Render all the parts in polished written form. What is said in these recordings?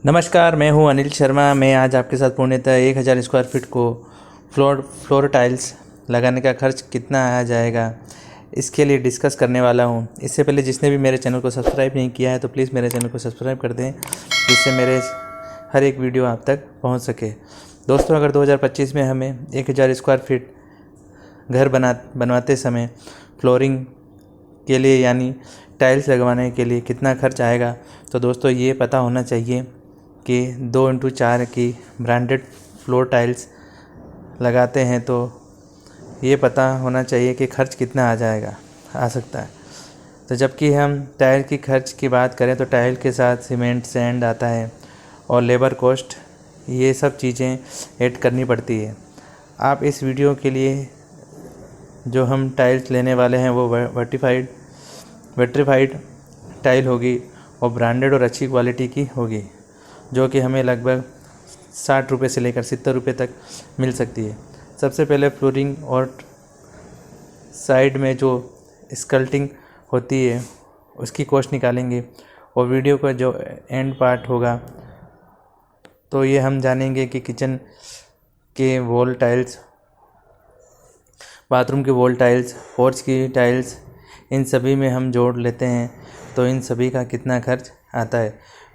नमस्कार, मैं हूं अनिल शर्मा। मैं आज आपके साथ पूर्णतः 1000 स्क्वायर फीट को फ्लोर टाइल्स लगाने का खर्च कितना आ जाएगा, इसके लिए डिस्कस करने वाला हूं। इससे पहले जिसने भी मेरे चैनल को सब्सक्राइब नहीं किया है तो प्लीज़ मेरे चैनल को सब्सक्राइब कर दें, जिससे मेरे हर एक वीडियो आप तक पहुंच सके। दोस्तों, अगर 2025 में हमें 1000 स्क्वायर फीट घर बनवाते समय फ्लोरिंग के लिए यानी टाइल्स लगवाने के लिए कितना खर्च आएगा, तो दोस्तों ये पता होना चाहिए कि 2x4 की ब्रांडेड फ्लोर टाइल्स लगाते हैं तो ये पता होना चाहिए कि खर्च कितना आ सकता है। तो जबकि हम टाइल की खर्च की बात करें तो टाइल के साथ सीमेंट, सैंड आता है और लेबर कॉस्ट, ये सब चीज़ें ऐड करनी पड़ती है। आप इस वीडियो के लिए जो हम टाइल्स लेने वाले हैं वो वेट्रीफाइड टाइल होगी और ब्रांडेड और अच्छी क्वालिटी की होगी, जो कि हमें लगभग 60 रुपये से लेकर 70 रुपये तक मिल सकती है। सबसे पहले फ्लोरिंग और साइड में जो स्कल्टिंग होती है उसकी कॉस्ट निकालेंगे और वीडियो का जो एंड पार्ट होगा तो ये हम जानेंगे कि किचन के वॉल टाइल्स, बाथरूम की वॉल टाइल्स, पोर्च की टाइल्स, इन सभी में हम जोड़ लेते हैं तो इन सभी का कितना खर्च आता है।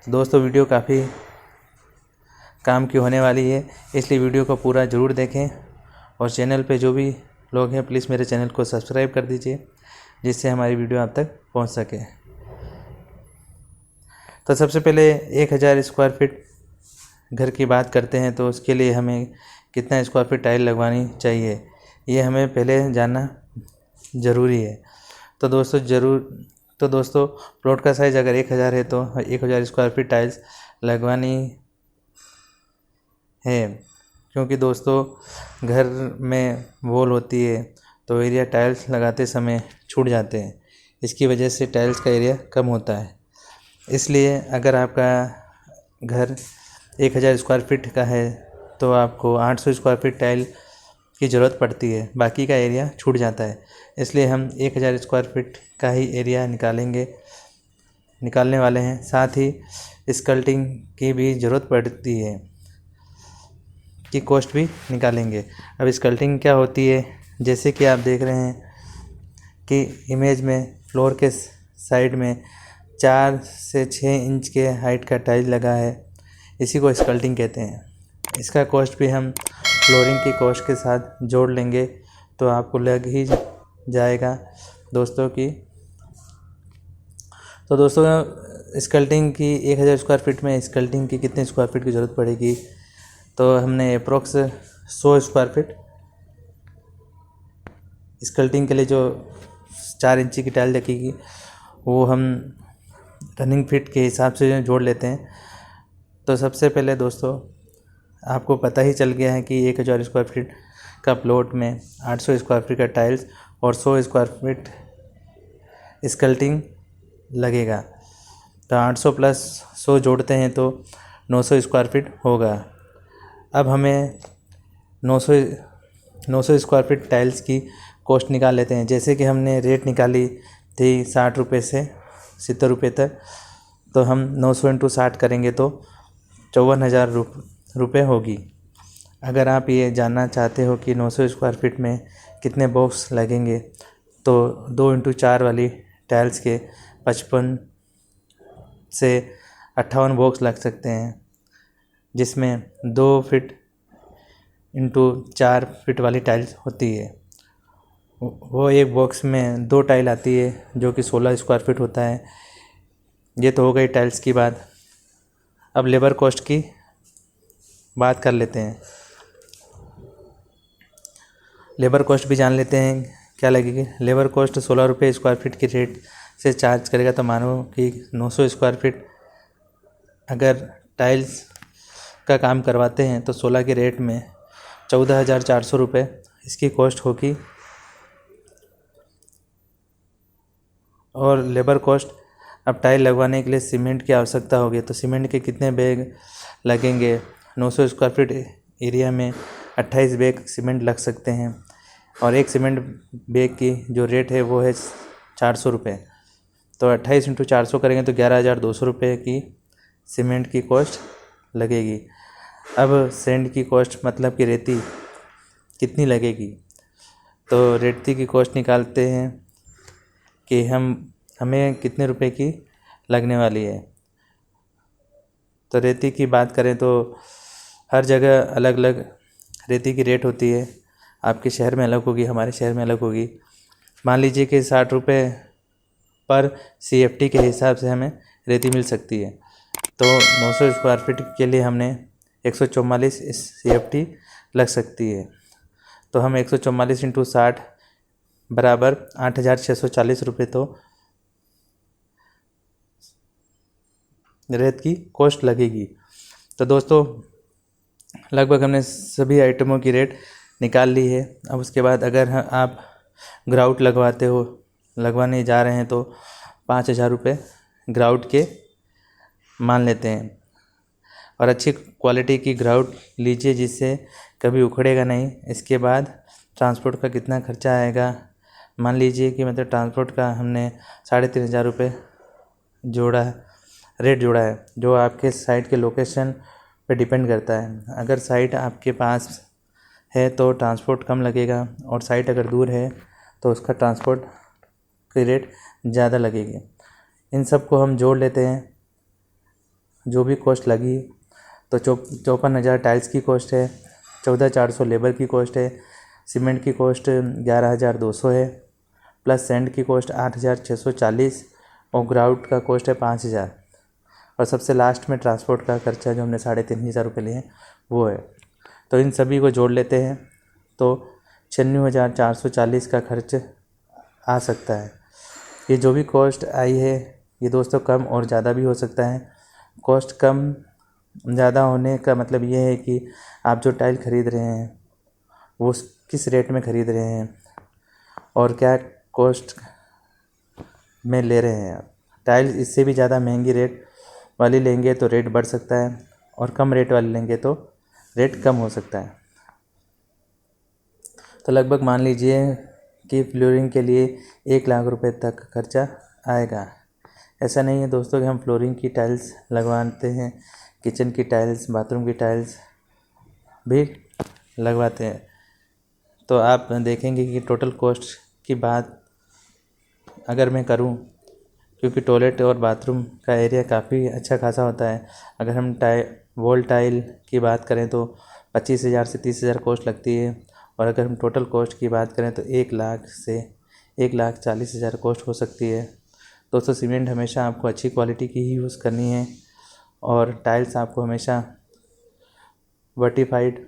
तो दोस्तों, वीडियो काफ़ी काम की होने वाली है, इसलिए वीडियो को पूरा ज़रूर देखें और चैनल पे जो भी लोग हैं प्लीज़ मेरे चैनल को सब्सक्राइब कर दीजिए, जिससे हमारी वीडियो आप तक पहुंच सके। तो सबसे पहले 1000 स्क्वायर फीट घर की बात करते हैं तो उसके लिए हमें कितना स्क्वायर फीट टाइल लगवानी चाहिए, ये हमें पहले जानना ज़रूरी है। तो दोस्तों प्लॉट का साइज़ अगर 1000 है तो 1000 स्क्वायर फीट टाइल्स लगवानी है, क्योंकि दोस्तों घर में वॉल होती है तो एरिया टाइल्स लगाते समय छूट जाते हैं, इसकी वजह से टाइल्स का एरिया कम होता है। इसलिए अगर आपका घर 1000 स्क्वायर फीट का है तो आपको 800 स्क्वायर फीट टाइल की ज़रूरत पड़ती है, बाकी का एरिया छूट जाता है। इसलिए हम 1000 स्क्वायर फीट का ही एरिया निकालने वाले हैं। साथ ही स्कल्टिंग की भी ज़रूरत पड़ती है, की कॉस्ट भी निकालेंगे। अब स्कल्टिंग क्या होती है, जैसे कि आप देख रहे हैं कि इमेज में फ्लोर के साइड में 4 से 6 इंच के हाइट का टाइल लगा है, इसी को स्कल्टिंग कहते हैं। इसका कॉस्ट भी हम फ्लोरिंग की कॉस्ट के साथ जोड़ लेंगे तो आपको लग ही जाएगा दोस्तों की। तो दोस्तों, स्कल्टिंग की 1000 स्क्वायर फीट में स्कल्टिंग की कितने स्क्वायर फीट की ज़रूरत पड़ेगी, तो हमने अप्रोक्स 100 स्क्वायर फीट स्कल्टिंग के लिए जो 4 इंची की टाइल लगेगी वो हम रनिंग फीट के हिसाब से जोड़ लेते हैं। तो सबसे पहले दोस्तों, आपको पता ही चल गया है कि 1000 स्क्वायर फीट का प्लॉट में 800 स्क्वायर फीट का टाइल्स और 100 स्क्वायर फीट स्कल्टिंग लगेगा। तो 800 प्लस 100 जोड़ते हैं तो 900 स्क्वायर फीट होगा। अब हमें 900 स्क्वायर फीट टाइल्स की कॉस्ट निकाल लेते हैं। जैसे कि हमने रेट निकाली थी 60 रुपये से 70 रुपये तक, तो हम 900 इंटू 60 करेंगे तो 54,000 रुपये होगी। अगर आप ये जानना चाहते हो कि 900 स्क्वायर फीट में कितने बॉक्स लगेंगे तो 2x4 वाली टाइल्स के 55 से 58 बॉक्स लग सकते हैं, जिसमें 2 फीट इंटू 4 फीट वाली टाइल्स होती है। वो एक बॉक्स में 2 टाइल आती है जो कि 16 स्क्वायर फीट होता है। ये तो हो गई टाइल्स की बात। अब लेबर कॉस्ट की बात कर लेते हैं। लेबर कॉस्ट भी जान लेते हैं क्या लगेगी। लेबर कॉस्ट 16 रुपये स्क्वायर फीट की रेट से चार्ज करेगा, तो मानो कि 900 स्क्वायर फीट अगर टाइल्स का काम करवाते हैं तो 16 के रेट में 14,400 रुपये इसकी कॉस्ट होगी। और लेबर कॉस्ट, अब टाइल लगवाने के लिए सीमेंट की आवश्यकता होगी, तो सीमेंट के कितने बैग लगेंगे। 900 स्क्वायर फीट एरिया में 28 बैग सीमेंट लग सकते हैं और एक सीमेंट बैग की जो रेट है वो है 400 रुपये। तो 28 इंटू 400 करेंगे तो 11,200 रुपये की सीमेंट की कॉस्ट लगेगी। अब सैंड की कॉस्ट मतलब कि रेती कितनी लगेगी, तो रेती की कॉस्ट निकालते हैं कि हमें कितने रुपए की लगने वाली है। तो रेती की बात करें तो हर जगह अलग अलग रेती की रेट होती है। आपके शहर में अलग होगी, हमारे शहर में अलग होगी। मान लीजिए कि 60 रुपये पर CFT के हिसाब से हमें रेती मिल सकती है। तो 900 स्क्वायर फीट के लिए हमने 144 CFT लग सकती है। तो हम 144 इंटू 60 बराबर 8,640 रुपये तो रेत की कॉस्ट लगेगी। तो दोस्तों लगभग हमने सभी आइटमों की रेट निकाल ली है। अब उसके बाद अगर आप ग्राउट लगवाने जा रहे हैं तो 5,000 रुपये ग्राउट के मान लेते हैं। और अच्छी क्वालिटी की ग्राउट लीजिए जिससे कभी उखड़ेगा नहीं। इसके बाद ट्रांसपोर्ट का कितना खर्चा आएगा, मान लीजिए कि मतलब ट्रांसपोर्ट का हमने 3,500 रुपये रेट जोड़ा है, जो आपके साइट के लोकेशन पे डिपेंड करता है। अगर साइट आपके पास है तो ट्रांसपोर्ट कम लगेगा, और साइट अगर दूर है तो उसका ट्रांसपोर्ट की रेट ज़्यादा लगेगी। इन सब को हम जोड़ लेते हैं, जो भी कॉस्ट लगी। तो 54,000 टाइल्स की कॉस्ट है, 14,400 लेबर की कॉस्ट है, सीमेंट की कॉस्ट 11,200 है, प्लस सैंड की कॉस्ट 8,640 और ग्राउट का कॉस्ट है 5,000। और सबसे लास्ट में ट्रांसपोर्ट का खर्चा जो हमने 3,500 रुपये लिए वो है। तो इन सभी को जोड़ लेते हैं तो 96,440 का खर्च आ सकता है। ये जो भी कॉस्ट आई है ये दोस्तों कम और ज़्यादा भी हो सकता है। कॉस्ट कम ज़्यादा होने का मतलब ये है कि आप जो टाइल ख़रीद रहे हैं वो किस रेट में ख़रीद रहे हैं और क्या कॉस्ट में ले रहे हैं। टाइल इससे भी ज़्यादा महंगी रेट वाली लेंगे तो रेट बढ़ सकता है, और कम रेट वाली लेंगे तो रेट कम हो सकता है। तो लगभग मान लीजिए कि फ्लोरिंग के लिए 1,00,000 रुपये तक खर्चा आएगा। ऐसा नहीं है दोस्तों कि हम फ्लोरिंग की टाइल्स लगवाते हैं, किचन की टाइल्स, बाथरूम की टाइल्स भी लगवाते हैं। तो आप देखेंगे कि टोटल कॉस्ट की बात अगर मैं करूं, क्योंकि टॉयलेट और बाथरूम का एरिया काफ़ी अच्छा खासा होता है। अगर हम वॉल टाइल की बात करें तो 25,000 से 30,000 कॉस्ट लगती है। और अगर हम टोटल कॉस्ट की बात करें तो 1,00,000 से 1,40,000 कॉस्ट हो सकती है। दोस्तों सीमेंट हमेशा आपको अच्छी क्वालिटी की ही यूज़ करनी है, और टाइल्स आपको हमेशा वर्टिफाइड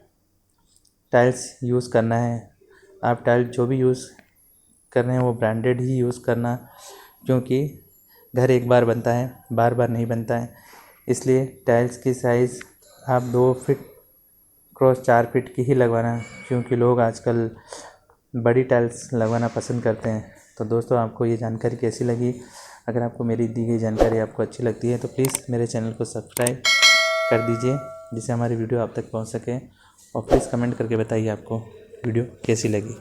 टाइल्स यूज़ करना है। आप टाइल जो भी यूज़ कर रहे हैं वो ब्रांडेड ही यूज़ करना, क्योंकि घर एक बार बनता है, बार बार नहीं बनता है। इसलिए टाइल्स की साइज़ आप 2 फीट क्रॉस 4 फीट की ही लगवाना, क्योंकि लोग आजकल बड़ी टाइल्स लगवाना पसंद करते हैं। तो दोस्तों आपको ये जानकारी कैसी लगी? अगर आपको मेरी दी गई जानकारी आपको अच्छी लगती है तो प्लीज़ मेरे चैनल को सब्सक्राइब कर दीजिए, जिससे हमारी वीडियो आप तक पहुंच सके। और प्लीज़ कमेंट करके बताइए आपको वीडियो कैसी लगी।